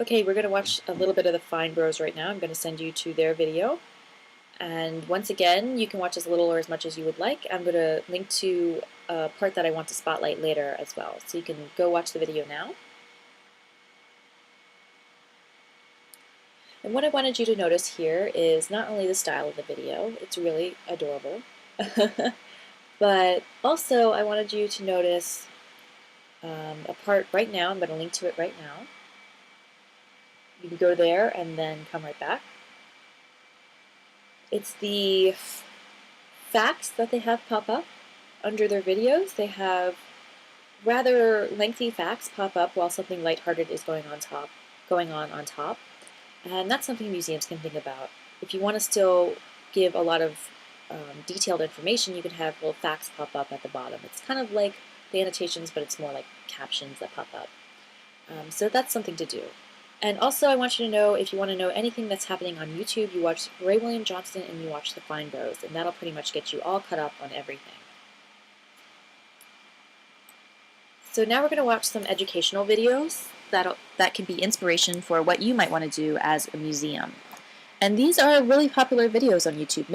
Okay, we're going to watch a little bit of the Fine Bros right now. I'm going to send you to their video. And once again, you can watch as little or as much as you would like. I'm going to link to a part that I want to spotlight later as well. So you can go watch the video now. And what I wanted you to notice here is not only the style of the video, it's really adorable, but also I wanted you to notice a part right now. I'm going to link to it right now. You can go there and then come right back. It's the facts that they have pop up under their videos. They have rather lengthy facts pop up while something lighthearted is going on top. And that's something museums can think about. If you want to still give a lot of detailed information, you can have little facts pop up at the bottom. It's kind of like the annotations, but it's more like captions that pop up. So that's something to do. And also I want you to know, if you want to know anything that's happening on YouTube, you watch Ray William Johnson and you watch the Fine Bros, and that'll pretty much get you all caught up on everything. So now we're going to watch some educational videos that can be inspiration for what you might want to do as a museum. And these are really popular videos on YouTube.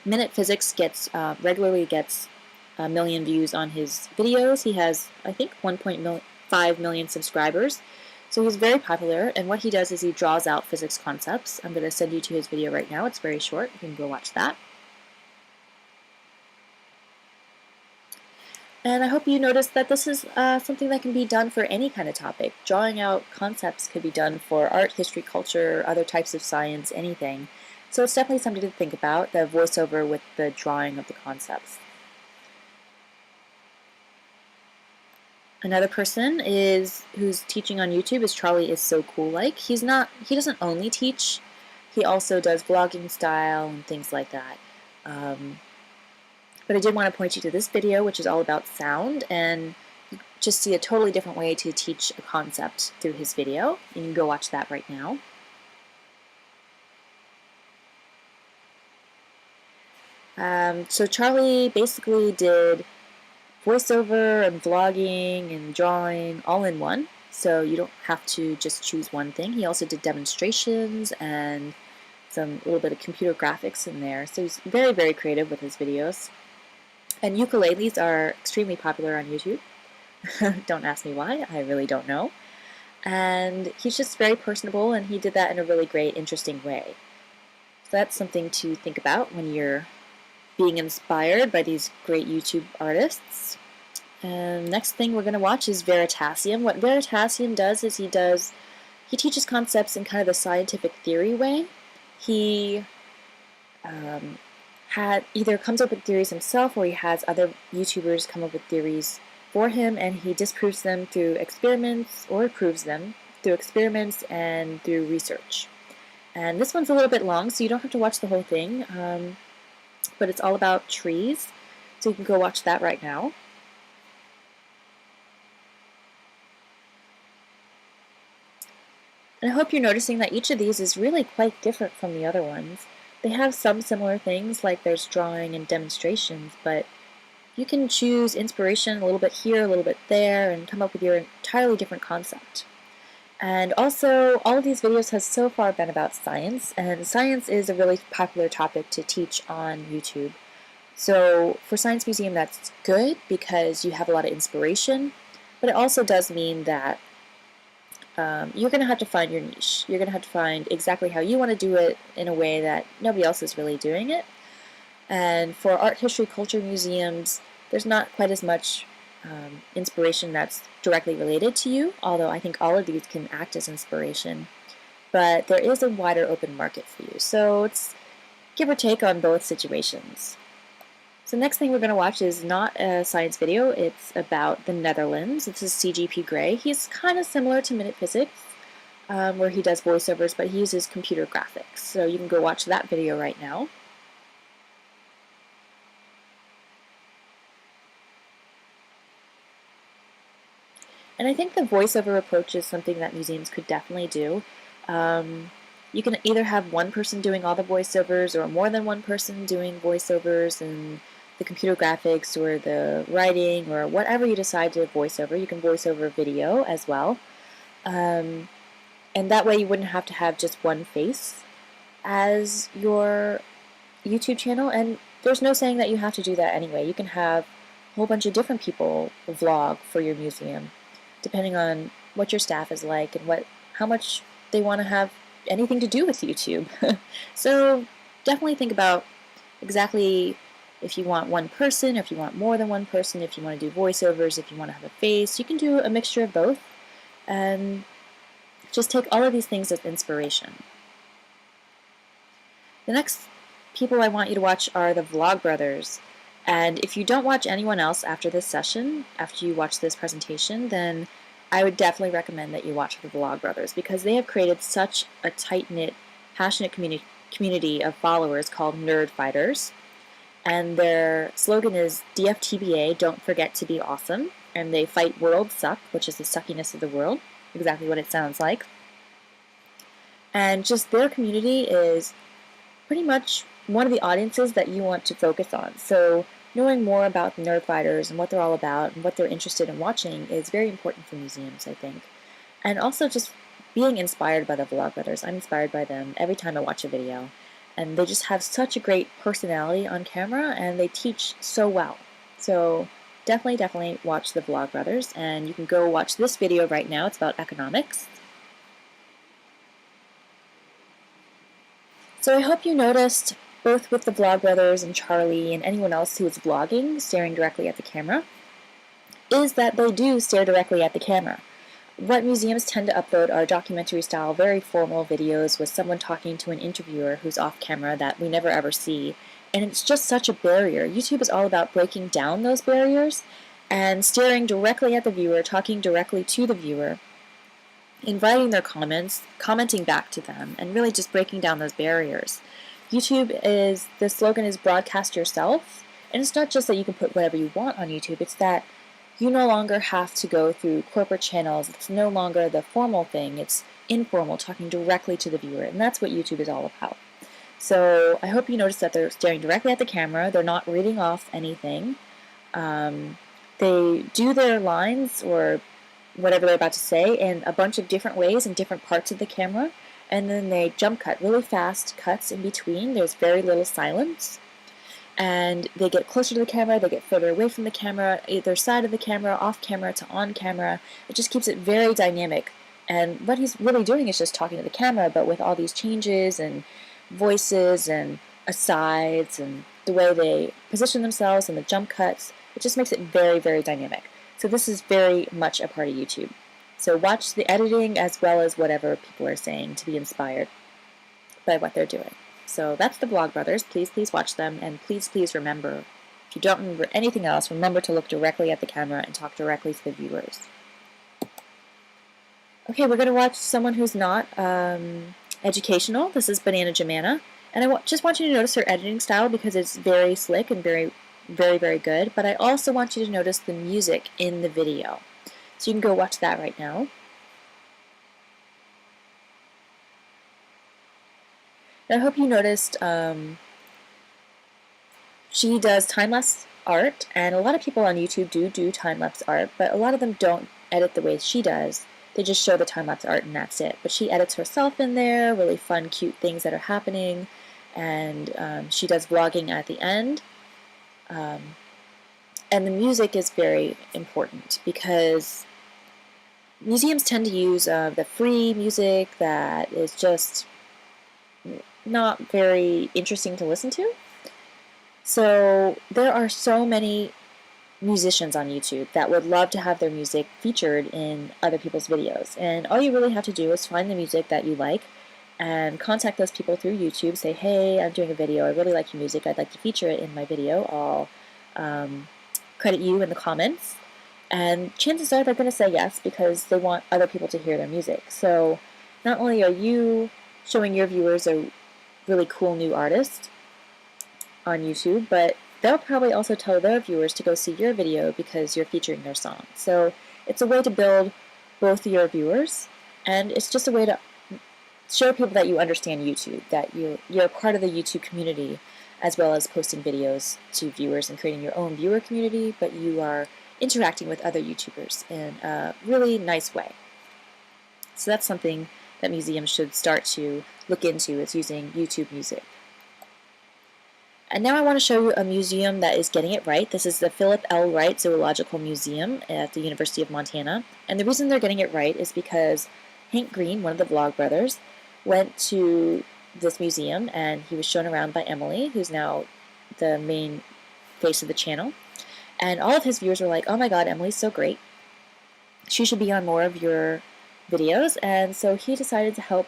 Minute Physics regularly gets a million views on his videos. He has, I think, 1.5 million subscribers. So he's very popular, and what he does is he draws out physics concepts. I'm going to send you to his video right now. It's very short. You can go watch that. And I hope you noticed that this is something that can be done for any kind of topic. Drawing out concepts could be done for art, history, culture, other types of science, anything. So it's definitely something to think about, the voiceover with the drawing of the concepts. Another person who's teaching on YouTube is Charlie Is So Cool Like. He doesn't only teach, he also does vlogging style and things like that. But I did want to point you to this video, which is all about sound, and you just see a totally different way to teach a concept through his video. You can go watch that right now. So Charlie basically did voiceover and vlogging and drawing all in one, so you don't have to just choose one thing. He also did demonstrations and a little bit of computer graphics in there, so he's very, very creative with his videos. And ukuleles are extremely popular on YouTube. Don't ask me why, I really don't know. And he's just very personable, and he did that in a really great, interesting way. So that's something to think about when you're being inspired by these great YouTube artists. And next thing we're going to watch is Veritasium. What Veritasium does is he teaches concepts in kind of the scientific theory way. He either comes up with theories himself, or he has other YouTubers come up with theories for him, and he disproves them through experiments, or proves them through experiments and through research. And this one's a little bit long, so you don't have to watch the whole thing, but it's all about trees, so you can go watch that right now. And I hope you're noticing that each of these is really quite different from the other ones. They have some similar things, like there's drawing and demonstrations, but you can choose inspiration a little bit here, a little bit there, and come up with your entirely different concept. And also, all of these videos have so far been about science, and science is a really popular topic to teach on YouTube. So for Science Museum, that's good because you have a lot of inspiration, but it also does mean that you're going to have to find your niche. You're going to have to find exactly how you want to do it in a way that nobody else is really doing it. And for art, history, culture museums, there's not quite as much inspiration that's directly related to you, although I think all of these can act as inspiration. But there is a wider open market for you, so it's give or take on both situations. So next thing we're going to watch is not a science video, it's about the Netherlands. This is CGPgrey. He's kind of similar to Minute Physics, where he does voiceovers, but he uses computer graphics. So you can go watch that video right now. And I think the voiceover approach is something that museums could definitely do. You can either have one person doing all the voiceovers, or more than one person doing voiceovers and the computer graphics or the writing or whatever you decide to voiceover. You can voiceover video as well. And And that way you wouldn't have to have just one face as your YouTube channel. And there's no saying that you have to do that anyway. You can have a whole bunch of different people vlog for your museum, depending on what your staff is like and how much they want to have anything to do with YouTube. So definitely think about exactly if you want one person, or if you want more than one person, if you want to do voiceovers, if you want to have a face. You can do a mixture of both, and just take all of these things as inspiration. The next people I want you to watch are the Vlogbrothers. And if you don't watch anyone else after this session, after you watch this presentation, then I would definitely recommend that you watch the Vlogbrothers, because they have created such a tight-knit, passionate community of followers called Nerd Fighters. And their slogan is DFTBA, don't forget to be awesome. And they fight world suck, which is the suckiness of the world, exactly what it sounds like. And just their community is pretty much one of the audiences that you want to focus on. So knowing more about the Nerd Fighters and what they're all about and what they're interested in watching is very important for museums, I think. And also just being inspired by the Vlogbrothers. I'm inspired by them every time I watch a video. And they just have such a great personality on camera, and they teach so well. So definitely watch the Vlogbrothers, and you can go watch this video right now. It's about economics. So I hope you noticed, both with the Vlogbrothers and Charlie and anyone else who is vlogging, staring directly at the camera, is that they do stare directly at the camera. What museums tend to upload are documentary-style, very formal videos with someone talking to an interviewer who's off camera that we never ever see. And it's just such a barrier. YouTube is all about breaking down those barriers and staring directly at the viewer, talking directly to the viewer, inviting their comments, commenting back to them, and really just breaking down those barriers. The slogan is broadcast yourself, and it's not just that you can put whatever you want on YouTube, it's that you no longer have to go through corporate channels. It's no longer the formal thing. It's informal, talking directly to the viewer, and that's what YouTube is all about. So I hope you notice that they're staring directly at the camera. They're not reading off anything. They do their lines or whatever they're about to say in a bunch of different ways in different parts of the camera, and then they jump cut, really fast cuts in between. There's very little silence. And they get closer to the camera, they get further away from the camera, either side of the camera, off camera to on camera. It just keeps it very dynamic. And what he's really doing is just talking to the camera, but with all these changes and voices and asides and the way they position themselves and the jump cuts, it just makes it very dynamic. So this is very much a part of YouTube. So watch the editing as well as whatever people are saying to be inspired by what they're doing. So that's the Vlogbrothers. Please watch them, and please remember, if you don't remember anything else, remember to look directly at the camera and talk directly to the viewers. Okay, we're going to watch someone who's not educational. This is Banana Jamana, and I just want you to notice her editing style because it's very slick and very good, but I also want you to notice the music in the video. So you can go watch that right now. And I hope you noticed she does time-lapse art, and a lot of people on YouTube do time-lapse art, but a lot of them don't edit the way she does. They just show the time-lapse art and that's it. But she edits herself in there, really fun, cute things that are happening, and she does vlogging at the end. And the music is very important because museums tend to use the free music that is just not very interesting to listen to. So there are so many musicians on YouTube that would love to have their music featured in other people's videos. And all you really have to do is find the music that you like and contact those people through YouTube. Say, hey, I'm doing a video. I really like your music. I'd like to feature it in my video. I'll credit you in the comments. And chances are they're going to say yes because they want other people to hear their music. So not only are you showing your viewers a really cool new artist on YouTube, but they'll probably also tell their viewers to go see your video because you're featuring their song. So it's a way to build both your viewers, and it's just a way to show people that you understand YouTube, that you're a part of the YouTube community, as well as posting videos to viewers and creating your own viewer community, but you are interacting with other YouTubers in a really nice way. So that's something that museums should start to look into is using YouTube Music. And now I want to show you a museum that is getting it right. This is the Philip L. Wright Zoological Museum at the University of Montana. And the reason they're getting it right is because Hank Green, one of the vlogbrothers, went to this museum and he was shown around by Emily, who's now the main face of the channel. And all of his viewers were like, oh my god, Emily's so great. She should be on more of your videos. And so he decided to help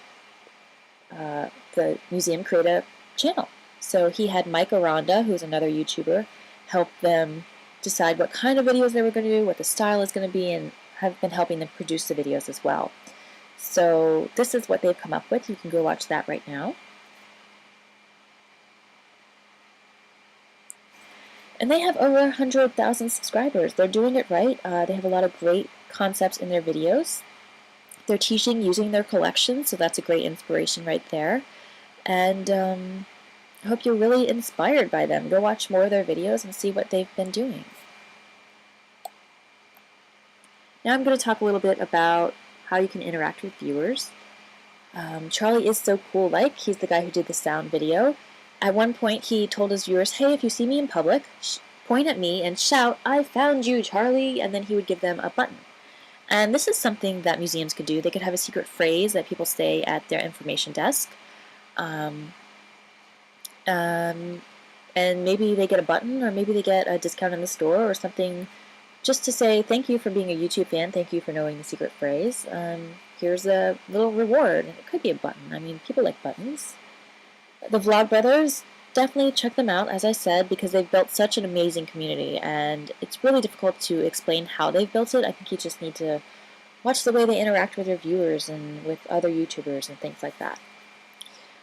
the museum create a channel. So he had Mike Aranda, who's another YouTuber, help them decide what kind of videos they were going to do, what the style is going to be, and have been helping them produce the videos as well. So this is what they've come up with. You can go watch that right now. And they have over 100,000 subscribers. They're doing it right. They have a lot of great concepts in their videos. They're teaching using their collection, so that's a great inspiration right there. And I hope you're really inspired by them. Go watch more of their videos and see what they've been doing. Now I'm going to talk a little bit about how you can interact with viewers. Charlie is so cool. He's the guy who did the sound video. At one point he told his viewers, hey, if you see me in public, point at me and shout, I found you, Charlie, and then he would give them a button. And this is something that museums could do. They could have a secret phrase that people say at their information desk. And maybe they get a button, or maybe they get a discount in the store or something, just to say thank you for being a YouTube fan, thank you for knowing the secret phrase. Here's a little reward. It could be a button. I mean, people like buttons. The Vlogbrothers, definitely check them out, as I said, because they've built such an amazing community, and it's really difficult to explain how they've built it. I think you just need to watch the way they interact with their viewers and with other YouTubers and things like that.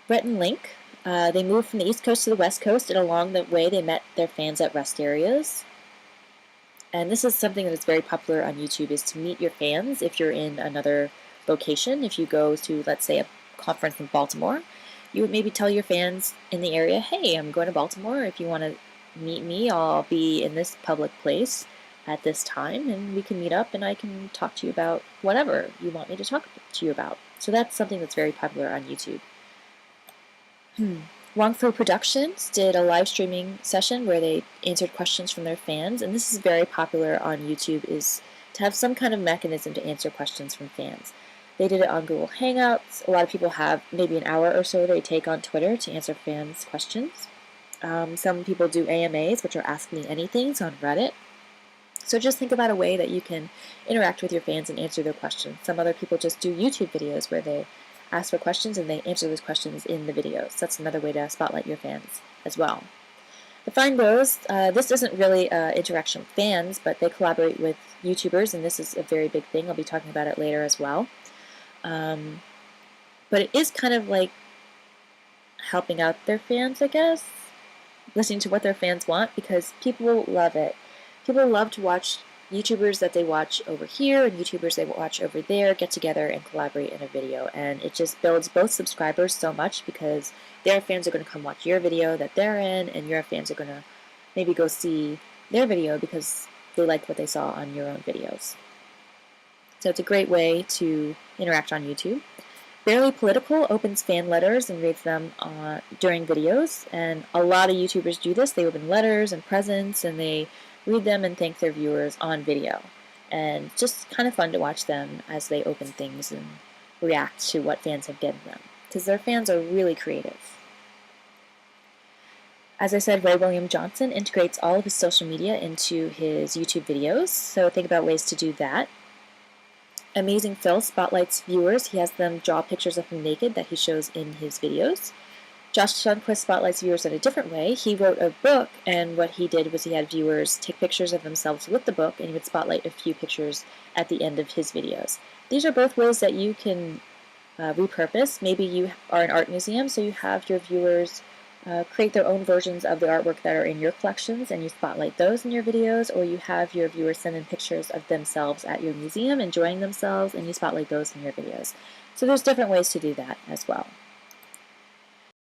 Brett and Link, they moved from the East Coast to the West Coast, and along the way they met their fans at rest areas. And this is something that is very popular on YouTube, is to meet your fans if you're in another location. If you go to, let's say, a conference in Baltimore, you would maybe tell your fans in the area, hey, I'm going to Baltimore. If you want to meet me, I'll be in this public place at this time, and we can meet up and I can talk to you about whatever you want me to talk to you about. So that's something that's very popular on YouTube. Wrongful Productions did a live streaming session where they answered questions from their fans, and this is very popular on YouTube, is to have some kind of mechanism to answer questions from fans. They did it on Google Hangouts. A lot of people have maybe an hour or so they take on Twitter to answer fans' questions. Some people do AMAs, which are Ask Me Anythings, on Reddit. So just think about a way that you can interact with your fans and answer their questions. Some other people just do YouTube videos where they ask for questions and they answer those questions in the videos. That's another way to spotlight your fans as well. The Find Bros, this isn't really interaction with fans, but they collaborate with YouTubers, and this is a very big thing. I'll be talking about it later as well. But it is kind of like helping out their fans, I guess, listening to what their fans want, because people love it. People love to watch YouTubers that they watch over here and YouTubers they watch over there get together and collaborate in a video, and it just builds both subscribers so much because their fans are going to come watch your video that they're in, and your fans are going to maybe go see their video because they liked what they saw on your own videos. So it's a great way to interact on YouTube. Barely Political opens fan letters and reads them during videos, and a lot of YouTubers do this. They open letters and presents, and they read them and thank their viewers on video. And just kind of fun to watch them as they open things and react to what fans have given them, because their fans are really creative. As I said, Ray William Johnson integrates all of his social media into his YouTube videos, so think about ways to do that. Amazing Phil spotlights viewers. He has them draw pictures of him naked that he shows in his videos. Josh Sundquist spotlights viewers in a different way. He wrote a book, and what he did was he had viewers take pictures of themselves with the book, and he would spotlight a few pictures at the end of his videos. These are both ways that you can repurpose. Maybe you are an art museum, so you have your viewers create their own versions of the artwork that are in your collections, and you spotlight those in your videos, or you have your viewers send in pictures of themselves at your museum enjoying themselves, and you spotlight those in your videos. So there's different ways to do that as well.